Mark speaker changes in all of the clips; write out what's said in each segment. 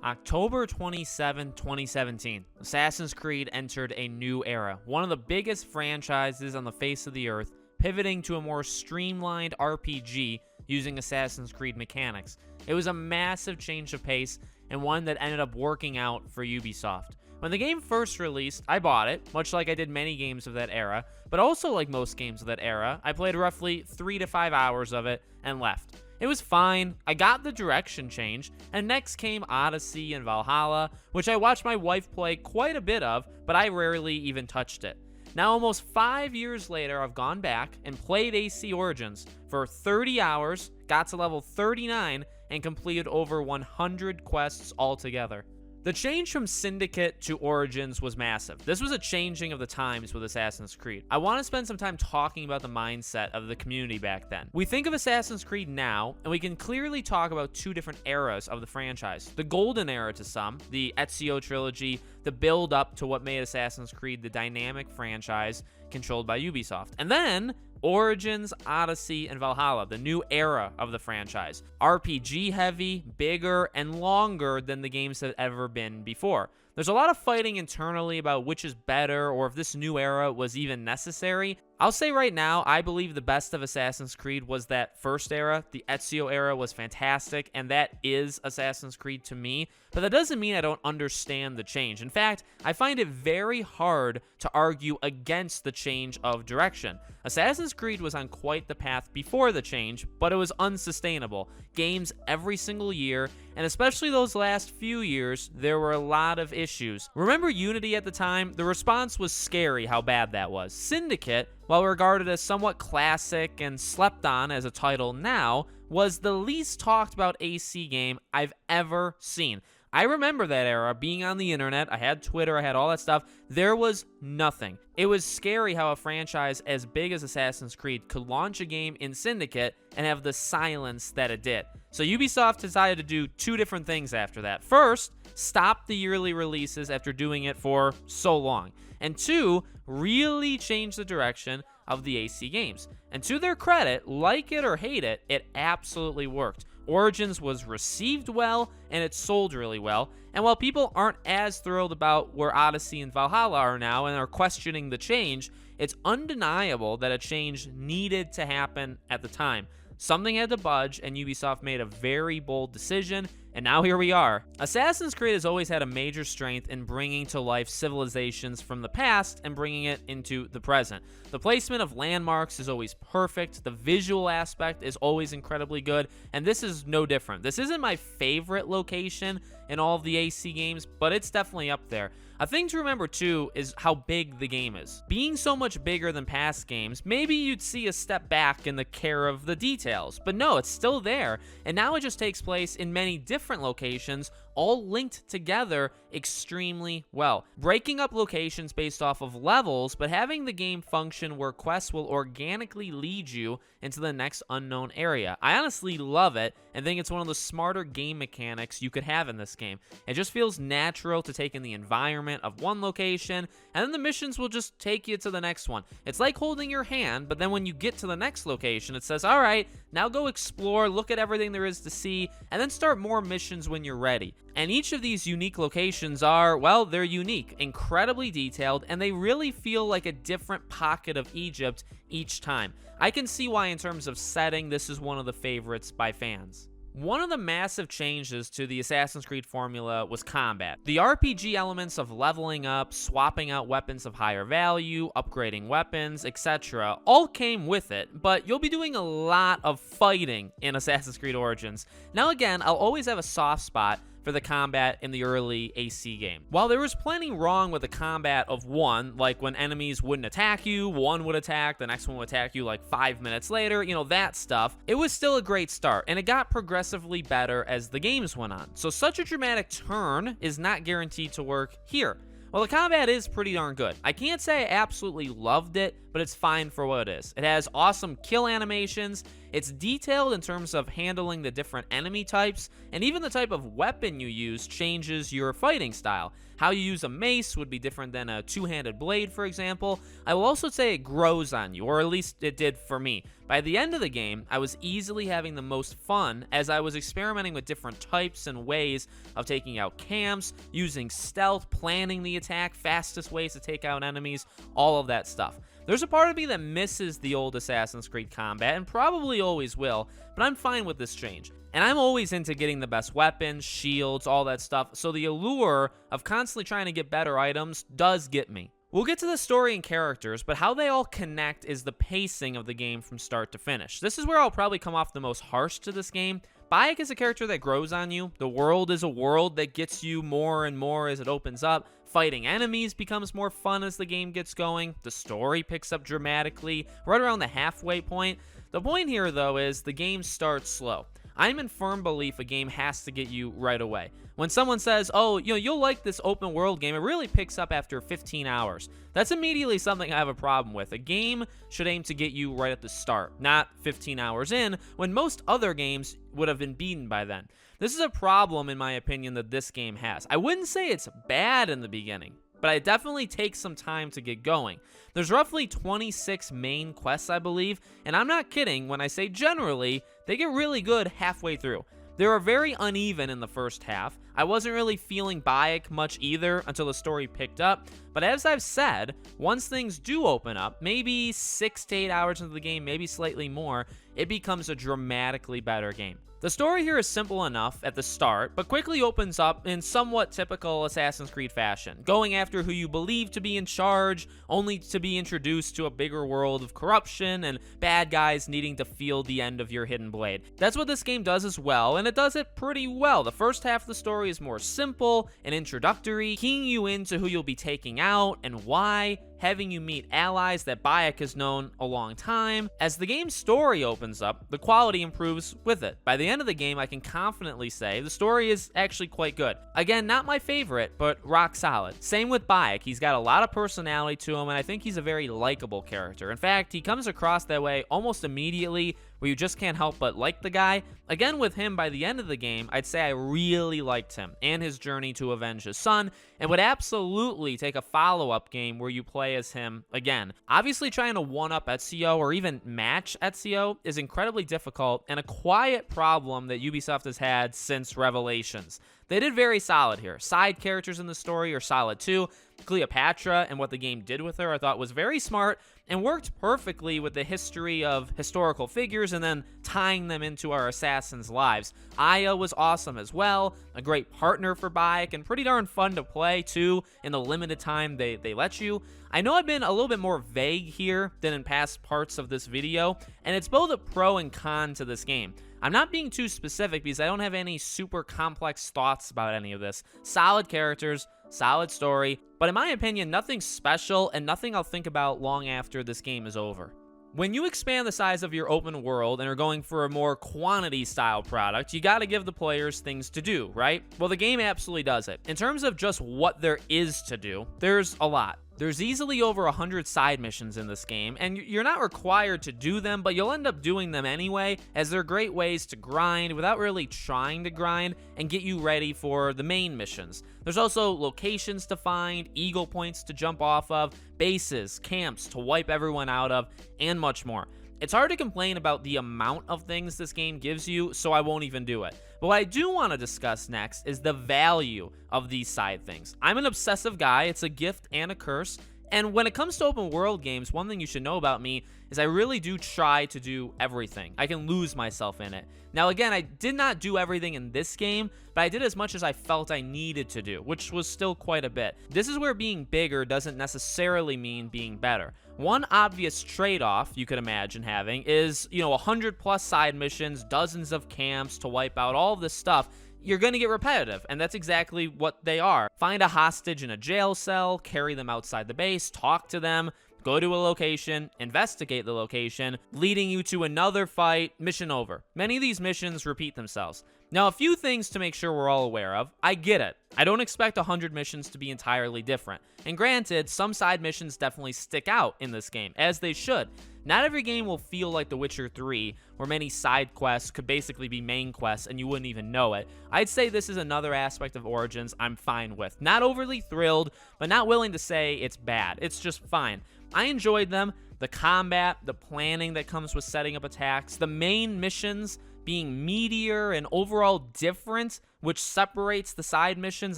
Speaker 1: October 27, 2017, Assassin's Creed entered a new era, one of the biggest franchises on the face of the earth, pivoting to a more streamlined RPG using Assassin's Creed mechanics. It was a massive change of pace, and one that ended up working out for Ubisoft. When the game first released, I bought it, much like I did many games of that era, but also like most games of that era, I played roughly 3 to 5 hours of it and left. It was fine, I got the direction change, and next came Odyssey and Valhalla, which I watched my wife play quite a bit of, but I rarely even touched it. Now almost 5 years later, I've gone back and played AC Origins for 30 hours, got to level 39, and completed over 100 quests altogether. The change from Syndicate to Origins was massive. This was a changing of the times with Assassin's Creed. I want to spend some time talking about the mindset of the community back then. We think of Assassin's Creed now, and we can clearly talk about two different eras of the franchise. The golden era to some, the Ezio trilogy, the build up to what made Assassin's Creed the dynamic franchise controlled by Ubisoft. And then Origins, Odyssey, and Valhalla, the new era of the franchise. RPG heavy, bigger, and longer than the games have ever been before. There's a lot of fighting internally about which is better or if this new era was even necessary. I'll say right now, I believe the best of Assassin's Creed was that first era. The Ezio era was fantastic, and that is Assassin's Creed to me, but that doesn't mean I don't understand the change. In fact, I find it very hard to argue against the change of direction. Assassin's Creed was on quite the path before the change, but it was unsustainable. Games every single year, and especially those last few years, there were a lot of issues. Remember Unity at the time? The response was scary how bad that was. Syndicate, while regarded as somewhat classic and slept on as a title now, was the least talked about AC game I've ever seen. I remember that era, being on the internet, I had Twitter, I had all that stuff. There was nothing. It was scary how a franchise as big as Assassin's Creed could launch a game in Syndicate and have the silence that it did. So Ubisoft decided to do two different things after that. First, stop the yearly releases after doing it for so long. And two, really change the direction of the AC games. And to their credit, like it or hate it, it absolutely worked. Origins was received well, and it sold really well. And while people aren't as thrilled about where Odyssey and Valhalla are now and are questioning the change, it's undeniable that a change needed to happen at the time. Something had to budge, and Ubisoft made a very bold decision, and now here we are. Assassin's Creed has always had a major strength in bringing to life civilizations from the past and bringing it into the present. The placement of landmarks is always perfect, the visual aspect is always incredibly good, and this is no different. This isn't my favorite location in all of the AC games, but it's definitely up there. A thing to remember too is how big the game is. Being so much bigger than past games, maybe you'd see a step back in the care of the details, but no, it's still there, and now it just takes place in many different locations, all linked together extremely well. Breaking up locations based off of levels, but having the game function where quests will organically lead you into the next unknown area. I honestly love it and think it's one of the smarter game mechanics you could have in this game. It just feels natural to take in the environment of one location, and then the missions will just take you to the next one. It's like holding your hand, but then when you get to the next location, it says, all right, now go explore, look at everything there is to see, and then start more missions when you're ready. And each of these unique locations are, well, they're unique, incredibly detailed, and they really feel like a different pocket of Egypt each time. I can see why in terms of setting, this is one of the favorites by fans. One of the massive changes to the Assassin's Creed formula was combat. The RPG elements of leveling up, swapping out weapons of higher value, upgrading weapons, etc. all came with it, but you'll be doing a lot of fighting in Assassin's Creed Origins. Now again, I'll always have a soft spot for the combat in the early AC game. While there was plenty wrong with the combat of one, like when enemies wouldn't attack you, one would attack, the next one would attack you like 5 minutes later, that stuff, it was still a great start, and it got progressively better as the games went on. So such a dramatic turn is not guaranteed to work here. Well, the combat is pretty darn good. I can't say I absolutely loved it, but it's fine for what it is. It has awesome kill animations, It's detailed in terms of handling the different enemy types, and even the type of weapon you use changes your fighting style. How you use a mace would be different than a two-handed blade, for example. I will also say it grows on you, or at least it did for me. By the end of the game, I was easily having the most fun as I was experimenting with different types and ways of taking out camps, using stealth, planning the attack, fastest ways to take out enemies, all of that stuff. There's a part of me that misses the old Assassin's Creed combat, and probably always will, but I'm fine with this change. And I'm always into getting the best weapons, shields, all that stuff, so the allure of constantly trying to get better items does get me. We'll get to the story and characters, but how they all connect is the pacing of the game from start to finish. This is where I'll probably come off the most harsh to this game. Bayek is a character that grows on you. The world is a world that gets you more and more as it opens up. Fighting enemies becomes more fun as the game gets going. The story picks up dramatically right around the halfway point. The point here, though, is the game starts slow. I'm in firm belief a game has to get you right away. When someone says, oh, you'll like this open world game, it really picks up after 15 hours. That's immediately something I have a problem with. A game should aim to get you right at the start, not 15 hours in, when most other games would have been beaten by then. This is a problem, in my opinion, that this game has. I wouldn't say it's bad in the beginning, but it definitely takes some time to get going. There's roughly 26 main quests, I believe, and I'm not kidding when I say generally, they get really good halfway through. They were very uneven in the first half. I wasn't really feeling Bayek much either until the story picked up, but as I've said, once things do open up, maybe 6 to 8 hours into the game, maybe slightly more, it becomes a dramatically better game. The story here is simple enough at the start, but quickly opens up in somewhat typical Assassin's Creed fashion, going after who you believe to be in charge, only to be introduced to a bigger world of corruption and bad guys needing to feel the end of your hidden blade. That's what this game does as well, and it does it pretty well. The first half of the story is more simple and introductory, keying you into who you'll be taking out and why, having you meet allies that Bayek has known a long time. As the game's story opens up, the quality improves with it. By the end of the game, I can confidently say the story is actually quite good. Again, not my favorite, but rock solid. Same with Bayek. He's got a lot of personality to him, and I think he's a very likable character. In fact, he comes across that way almost immediately, where you just can't help but like the guy. Again, with him, by the end of the game, I'd say I really liked him and his journey to avenge his son, and would absolutely take a follow-up game where you play as him again. Obviously, trying to one-up Ezio or even match Ezio is incredibly difficult and a quiet problem that Ubisoft has had since Revelations. They did very solid here. Side characters in the story are solid too. Cleopatra and what the game did with her I thought was very smart and worked perfectly with the history of historical figures and then tying them into our assassins' lives. Aya was awesome as well, a great partner for Bayek, and pretty darn fun to play too in the limited time they let you. I know I've been a little bit more vague here than in past parts of this video, and it's both a pro and con to this game. I'm not being too specific because I don't have any super complex thoughts about any of this. Solid characters, solid story, but in my opinion, nothing special and nothing I'll think about long after this game is over. When you expand the size of your open world and are going for a more quantity style product, you gotta give the players things to do, right? Well, the game absolutely does it. In terms of just what there is to do, there's a lot. There's easily over 100 side missions in this game, and you're not required to do them, but you'll end up doing them anyway, as they're great ways to grind without really trying to grind and get you ready for the main missions. There's also locations to find, eagle points to jump off of, bases, camps to wipe everyone out of, and much more. It's hard to complain about the amount of things this game gives you, so I won't even do it. But what I do want to discuss next is the value of these side things. I'm an obsessive guy. It's a gift and a curse. And when it comes to open world games, one thing you should know about me is I really do try to do everything. I can lose myself in it. Now again, I did not do everything in this game, but I did as much as I felt I needed to do, which was still quite a bit. This is where being bigger doesn't necessarily mean being better. One obvious trade-off you could imagine having is, 100 plus side missions, dozens of camps to wipe out, all of this stuff. You're going to get repetitive, and that's exactly what they are. Find a hostage in a jail cell, carry them outside the base, talk to them, go to a location, investigate the location, leading you to another fight, mission over. Many of these missions repeat themselves. Now, a few things to make sure we're all aware of. I get it. I don't expect 100 missions to be entirely different. And granted, some side missions definitely stick out in this game, as they should. Not every game will feel like The Witcher 3, where many side quests could basically be main quests and you wouldn't even know it. I'd say this is another aspect of Origins I'm fine with. Not overly thrilled, but not willing to say it's bad. It's just fine. I enjoyed them. The combat, the planning that comes with setting up attacks, the main missions being meatier and overall different, which separates the side missions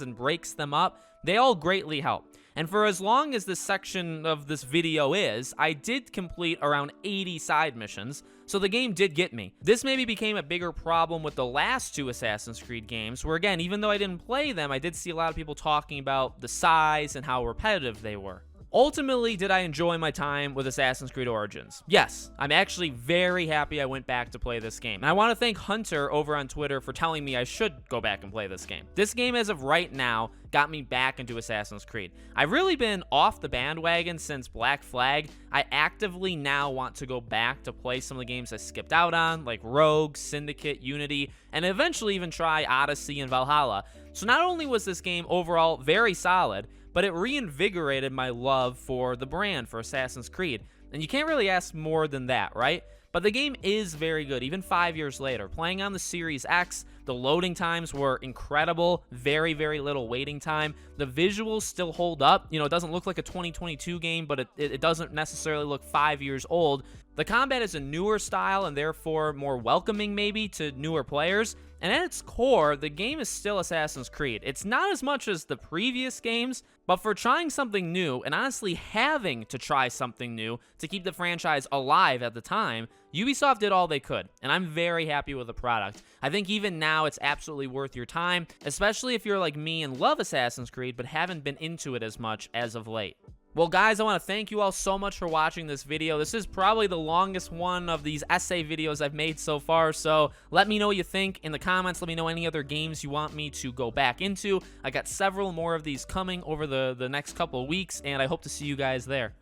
Speaker 1: and breaks them up, they all greatly help. And for as long as this section of this video is, I did complete around 80 side missions, so the game did get me. This maybe became a bigger problem with the last 2 Assassin's Creed games, where again, even though I didn't play them, I did see a lot of people talking about the size and how repetitive they were. Ultimately, did I enjoy my time with Assassin's Creed Origins? Yes, I'm actually very happy I went back to play this game. And I want to thank Hunter over on Twitter for telling me I should go back and play this game. This game, as of right now, got me back into Assassin's Creed. I've really been off the bandwagon since Black Flag. I actively now want to go back to play some of the games I skipped out on, like Rogue, Syndicate, Unity, and eventually even try Odyssey and Valhalla. So not only was this game overall very solid, but it reinvigorated my love for the brand, for Assassin's Creed. And you can't really ask more than that, right? But the game is very good, even 5 years later. Playing on the Series X, the loading times were incredible, very, very little waiting time. The visuals still hold up. You know, it doesn't look like a 2022 game, but it doesn't necessarily look 5 years old. The combat is a newer style and therefore more welcoming maybe to newer players. And at its core, the game is still Assassin's Creed. It's not as much as the previous games, but for trying something new, and honestly having to try something new to keep the franchise alive at the time, Ubisoft did all they could, and I'm very happy with the product. I think even now it's absolutely worth your time, especially if you're like me and love Assassin's Creed but haven't been into it as much as of late. Well, guys, I want to thank you all so much for watching this video. This is probably the longest one of these essay videos I've made so far, so let me know what you think in the comments. Let me know any other games you want me to go back into. I got several more of these coming over the next couple of weeks, and I hope to see you guys there.